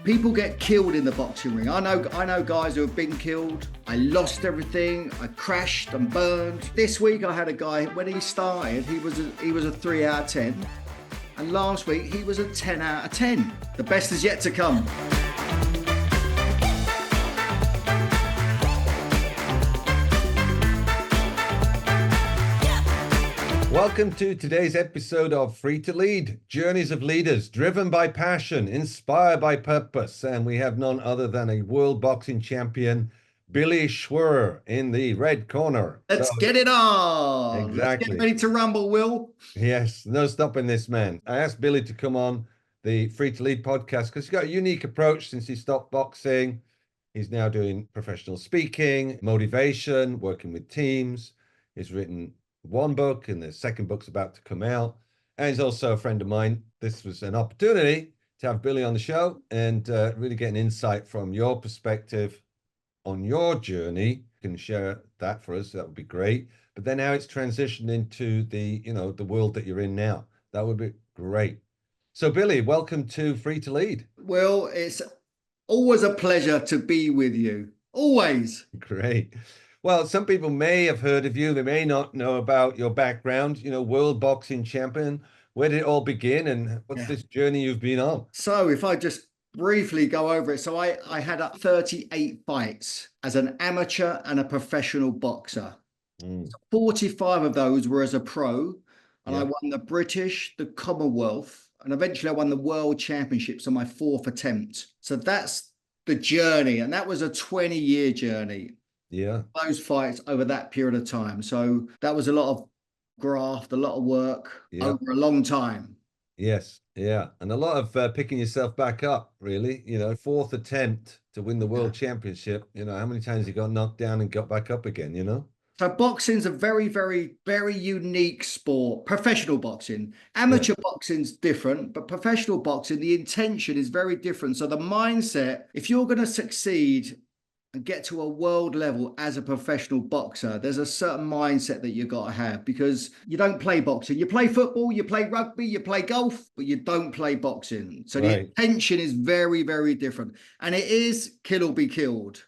People get killed in the boxing ring. I know guys who have been killed. I lost everything. I crashed and burned. This week I had a guy, when he started, he was a 3 out of 10. And last week he was a 10 out of 10. The best is yet to come. Welcome to today's episode of Free to Lead, Journeys of Leaders, driven by passion, inspired by purpose. And we have none other than a world boxing champion, Billy Schwer, in the red corner. Let's get it on. Exactly. Let's get ready to rumble, Will. Yes, no stopping this man. I asked Billy to come on the Free to Lead podcast because he's got a unique approach since he stopped boxing. He's now doing professional speaking, motivation, working with teams. He's written one book and the second book's about to come out, and he's also a friend of mine. This was an opportunity to have Billy on the show and really get an insight from your perspective on your journey. You can share that for us, that would be great. But then how it's transitioned into the world that you're in now, that would be great. So Billy, welcome to Free to Lead. Well, it's always a pleasure to be with you, always. Great. Well, some people may have heard of you. They may not know about your background, world boxing champion. Where did it all begin and what's this journey you've been on? So if I just briefly go over it. So I had 38 fights as an amateur and a professional boxer. 45 of those were as a pro. And I won the British, the Commonwealth, and eventually I won the World Championships on my 4th attempt. So that's the journey. And that was a 20-year journey. Yeah. Those fights over that period of time. So that was a lot of graft, a lot of work over a long time. Yes. Yeah. And a lot of picking yourself back up, really. 4th attempt to win the world championship. How many times you got knocked down and got back up again, So boxing's a very, very, very unique sport. Professional boxing. Amateur boxing's different, but professional boxing, the intention is very different. So the mindset, if you're going to succeed and get to a world level as a professional boxer, there's a certain mindset that you got to have, because you don't play boxing. You play football, you play rugby, you play golf, but you don't play boxing. So the intention is very, very different. And it is kill or be killed.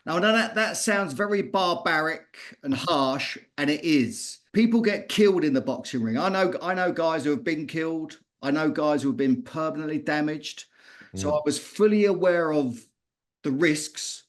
Now, that sounds very barbaric and harsh, and it is. People get killed in the boxing ring. I know guys who have been killed. I know guys who have been permanently damaged. So I was fully aware of the risks,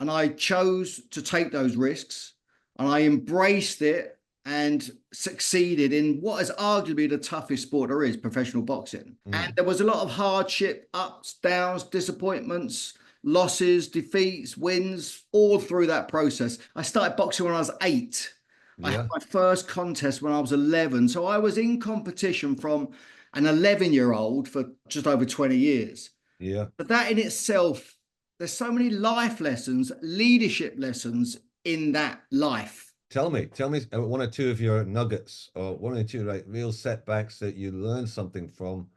and I chose to take those risks, and I embraced it and succeeded in what is arguably the toughest sport there is, professional boxing. And there was a lot of hardship, ups, downs, disappointments, losses, defeats, wins, all through that process. I started boxing when I was 8. I had my first contest when I was 11. So I was in competition from an 11-year-old for just over 20 years. Yeah. But that in itself, there's so many life lessons, leadership lessons in that life. Tell me one or two of your nuggets, or one or two real setbacks that you learned something from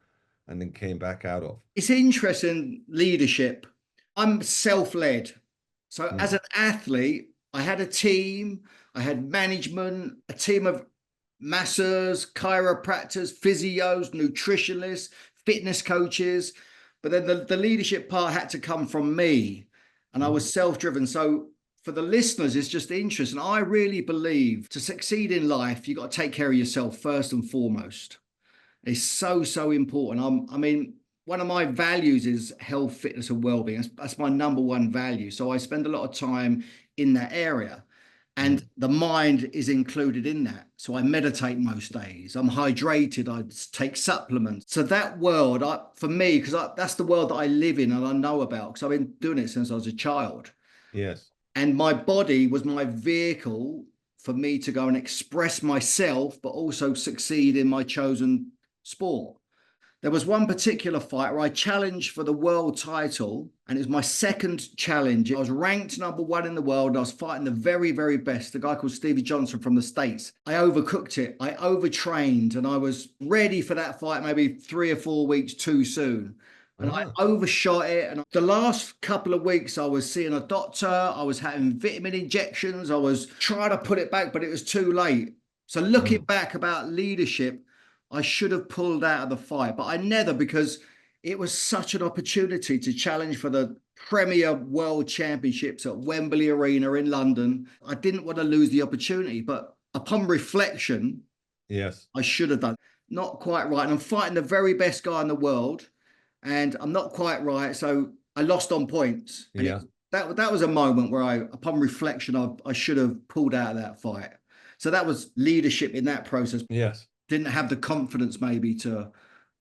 and then came back out of. It's interesting, leadership. I'm self-led. So as an athlete, I had a team, I had management, a team of masseurs, chiropractors, physios, nutritionists, fitness coaches. But then the leadership part had to come from me, and I was self-driven. So for the listeners, it's just interesting. I really believe to succeed in life, you got to take care of yourself first and foremost. It's so, so important. I mean, one of my values is health, fitness, and well-being. That's my number one value. So I spend a lot of time in that area, and the mind is included in that. So I meditate most days. I'm hydrated. I take supplements. So that world, for me, because that's the world that I live in and I know about, because I've been doing it since I was a child. Yes. And my body was my vehicle for me to go and express myself, but also succeed in my chosen sport. There was one particular fight where I challenged for the world title, and it was my second challenge. I was ranked number 1 in the world. I was fighting the very, very best, a guy called Stevie Johnson from the States. I overcooked it. I overtrained, and I was ready for that fight maybe 3 or 4 weeks too soon. And I overshot it. And the last couple of weeks, I was seeing a doctor. I was having vitamin injections. I was trying to put it back, but it was too late. So looking back about leadership, I should have pulled out of the fight, but I never, because it was such an opportunity to challenge for the Premier World Championships at Wembley Arena in London. I didn't want to lose the opportunity, but upon reflection, Yes. I should have done. Not quite right. And I'm fighting the very best guy in the world, and I'm not quite right. So I lost on points. And Yeah. that was a moment where upon reflection, I should have pulled out of that fight. So that was leadership in that process. Yes. Didn't have the confidence maybe to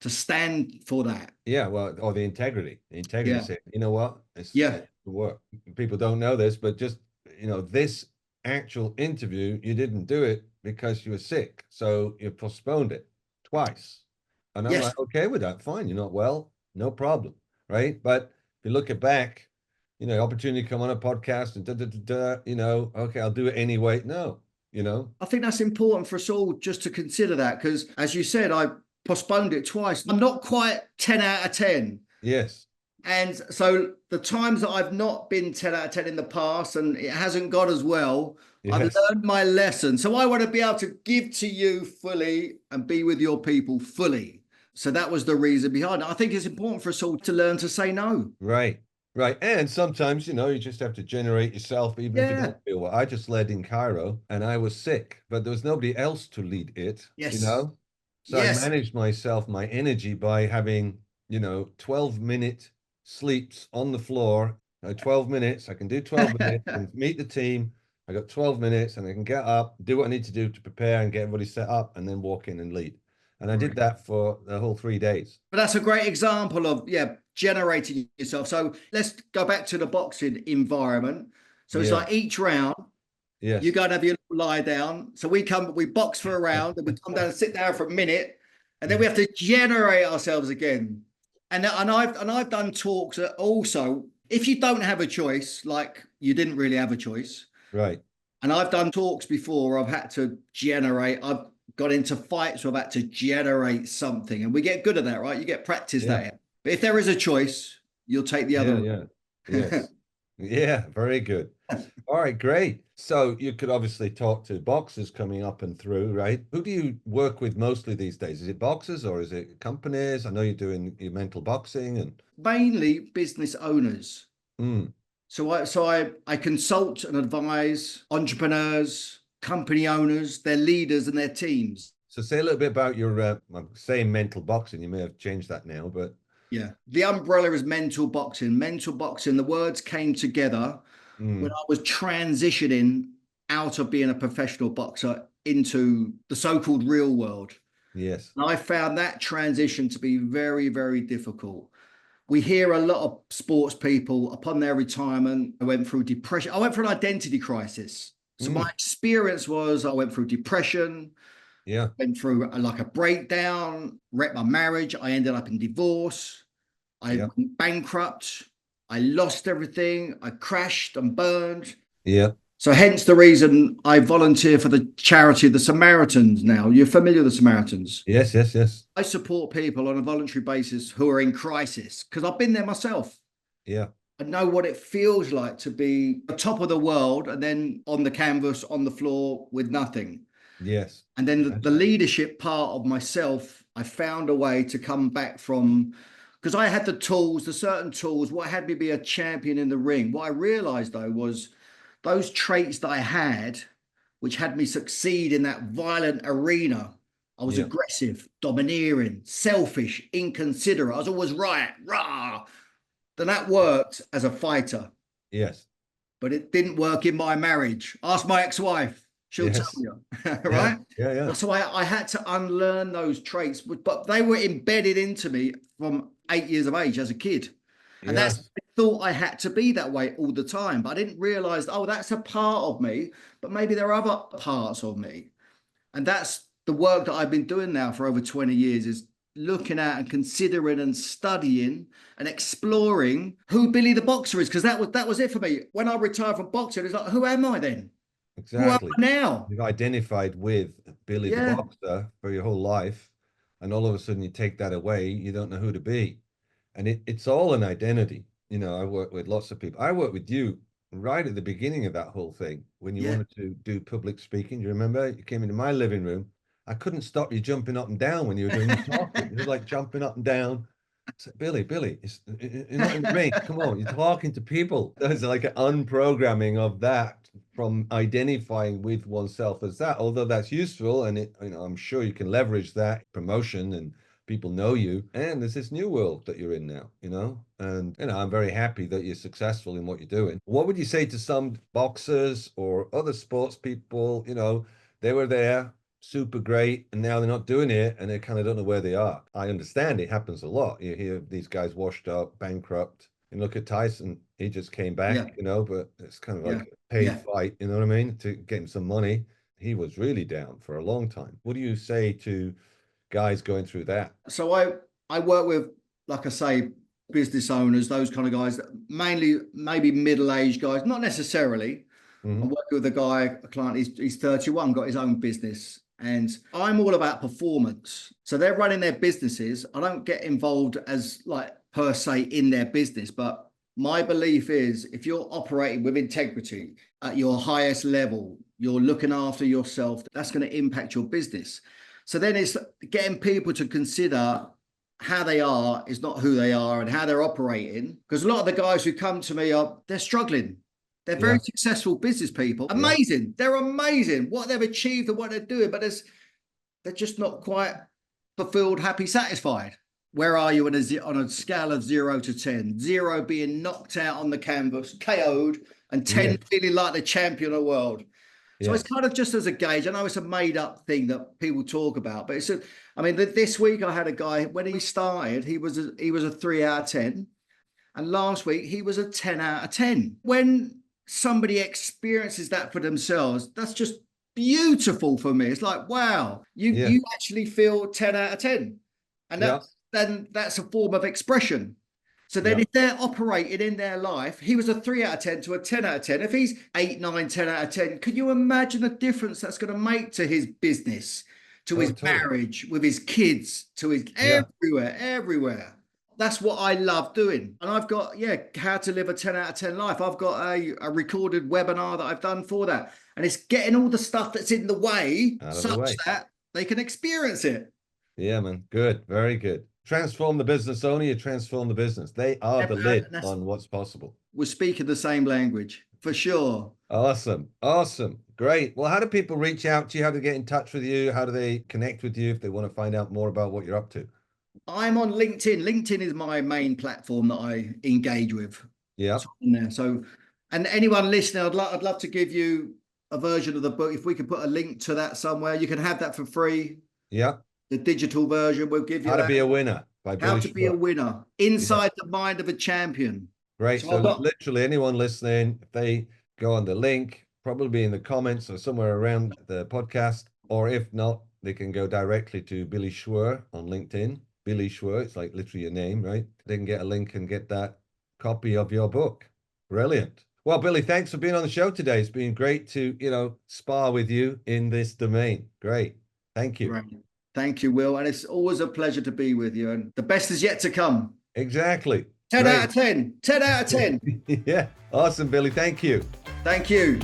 stand for that. Yeah. Well, or the integrity. The integrity Yeah. say, you know what? Yeah. It's work. People don't know this, but just, this actual interview, you didn't do it because you were sick. So you postponed it twice. And I'm Yes. like, okay with that. Fine. You're not well. No problem. Right. But if you look it back, opportunity to come on a podcast and okay, I'll do it anyway. No, I think that's important for us all just to consider that because, as you said, I postponed it twice. I'm not quite 10 out of 10. yes. And so the times that I've not been 10 out of 10 in the past and it hasn't gone as well, I've Yes. learned my lesson. So I want to be able to give to you fully and be with your people fully. So that was the reason behind it. I think it's important for us all to learn to say no. Right. Right. And sometimes, you just have to generate yourself, even if you Yeah. don't feel well. I just led in Cairo and I was sick, but there was nobody else to lead it, Yes. So I Yes. managed myself, my energy by having, 12-minute sleeps on the floor. 12 minutes. I can do 12 minutes and meet the team. I got 12 minutes and I can get up, do what I need to do to prepare and get everybody set up and then walk in and lead. And I did that for the whole 3 days. But that's a great example of, generating yourself. So let's go back to the boxing environment. So it's Yeah. like each round, Yes. you go and have your lie down. So we box for a round, and we come down and sit down for a minute, and then we have to generate ourselves again. And I've done talks that also, if you don't have a choice, like you didn't really have a choice. Right. And I've done talks before where I've had to generate. I've got into fights where I've had to generate something, and we get good at that, right? You get practice that. But if there is a choice, you'll take the other. Yeah. Yes. Yeah. Very good. All right. Great. So you could obviously talk to boxers coming up and through, right? Who do you work with mostly these days? Is it boxers or is it companies? I know you're doing your mental boxing and Mainly business owners. mm, So I consult and advise entrepreneurs, company owners, their leaders, and their teams. so say a little bit about your I'm saying mental boxing. You may have changed that now, but Yeah. The umbrella is mental boxing. Mental boxing, the words came together when I was transitioning out of being a professional boxer into the so-called real world. yes. And I found that transition to be very, very difficult. We hear a lot of sports people upon their retirement, I went through depression. I went through an identity crisis. So my experience was I went through depression, Yeah. went through like a breakdown, wrecked my marriage. I ended up in divorce. I went bankrupt. I lost everything. I crashed and burned. Yeah. So hence the reason I volunteer for the charity, the Samaritans now. You're familiar with the Samaritans? Yes. Yes. Yes. I support people on a voluntary basis who are in crisis because I've been there myself. Yeah. I know what it feels like to be the top of the world and then on the canvas, on the floor with nothing. Yes. And then the leadership part of myself, I found a way to come back from, because I had the tools, the certain tools, what had me be a champion in the ring. What I realized though was those traits that I had, which had me succeed in that violent arena. I was aggressive, domineering, selfish, inconsiderate. I was always right, rah. Then that worked as a fighter. Yes. But it didn't work in my marriage. Ask my ex-wife. She'll tell you, right? Yeah. So I had to unlearn those traits, but they were embedded into me from 8 years of age as a kid. And that's, I thought I had to be that way all the time. But I didn't realize, that's a part of me, but maybe there are other parts of me. And that's the work that I've been doing now for over 20 years is looking at and considering and studying and exploring who Billy the Boxer is. Because that was it for me. When I retired from boxing, it's like, who am I then? Exactly. Who am I now? You've identified with Billy the Boxer for your whole life, and all of a sudden you take that away, you don't know who to be. And it's all an identity. I work with lots of people. I worked with you right at the beginning of that whole thing when you wanted to do public speaking. Do you remember? You came into my living room. I couldn't stop you jumping up and down when you were doing the talking. You were like jumping up and down. Billy, you're not in the ring. Come on, you're talking to people. There's like an unprogramming of that from identifying with oneself as that. Although that's useful, and I'm sure you can leverage that promotion and people know you. And there's this new world that you're in now, And I'm very happy that you're successful in what you're doing. What would you say to some boxers or other sports people? They were there, super great, and now they're not doing it, and they kind of don't know where they are. I understand it happens a lot. You hear these guys washed up, bankrupt, and look at Tyson. He just came back, but it's kind of like a paid fight, you know what I mean, to get him some money. He was really down for a long time. What do you say to guys going through that? So I work with, like I say, business owners, those kind of guys, mainly maybe middle-aged guys, not necessarily. I'm working with a client, he's 31, got his own business. And I'm all about performance. So they're running their businesses. I don't get involved as like per se in their business, but my belief is if you're operating with integrity at your highest level, you're looking after yourself, that's going to impact your business. So then it's getting people to consider how they are is not who they are and how they're operating. Because a lot of the guys who come to me they're struggling. They're very successful business people. Amazing. Yeah. They're amazing. What they've achieved and what they're doing, but they're just not quite fulfilled, happy, satisfied. Where are you on a scale of 0 to 10? 0 being knocked out on the canvas, KO'd, and 10 feeling like the champion of the world. So it's kind of just as a gauge. I know it's a made up thing that people talk about, but this week I had a guy, when he started, he was a 3 out of 10. And last week he was a 10 out of 10. When somebody experiences that for themselves, that's just beautiful for me. It's like, wow, you actually feel 10 out of 10. And then that's a form of expression. So then if they're operating in their life, he was a 3 out of 10 to a 10 out of 10. If he's 8, 9, 10 out of 10, could you imagine the difference that's going to make to his business, to his marriage, with his kids, to his everywhere. That's what I love doing. And I've got, how to live a 10 out of 10 life. I've got a recorded webinar that I've done for that. And it's getting all the stuff that's in the way such that they can experience it. Yeah, man. Good. Very good. Transform the business owner, you transform the business. They are the lid on what's possible. We're speaking the same language, for sure. Awesome. Great. Well, how do people reach out to you? How do they get in touch with you? How do they connect with you if they want to find out more about what you're up to? I'm on LinkedIn. LinkedIn is my main platform that I engage with. Yeah. So, and anyone listening, I'd love to give you a version of the book. If we could put a link to that somewhere, you can have that for free. Yeah. The digital version will give you How to Be a Winner by How to Be a Winner Inside the Mind of a Champion. Great. So literally anyone listening, if they go on the link, probably in the comments or somewhere around the podcast, or if not, they can go directly to Billy Schwer on LinkedIn. Billy Schwer, it's like literally your name, right? They can get a link and get that copy of your book. Brilliant. Well, Billy, thanks for being on the show today. It's been great to, spar with you in this domain. Great. Thank you. Right. Thank you, Will. And it's always a pleasure to be with you. And the best is yet to come. Exactly. 10 out of 10. 10 out of 10. Yeah. Awesome, Billy. Thank you. Thank you.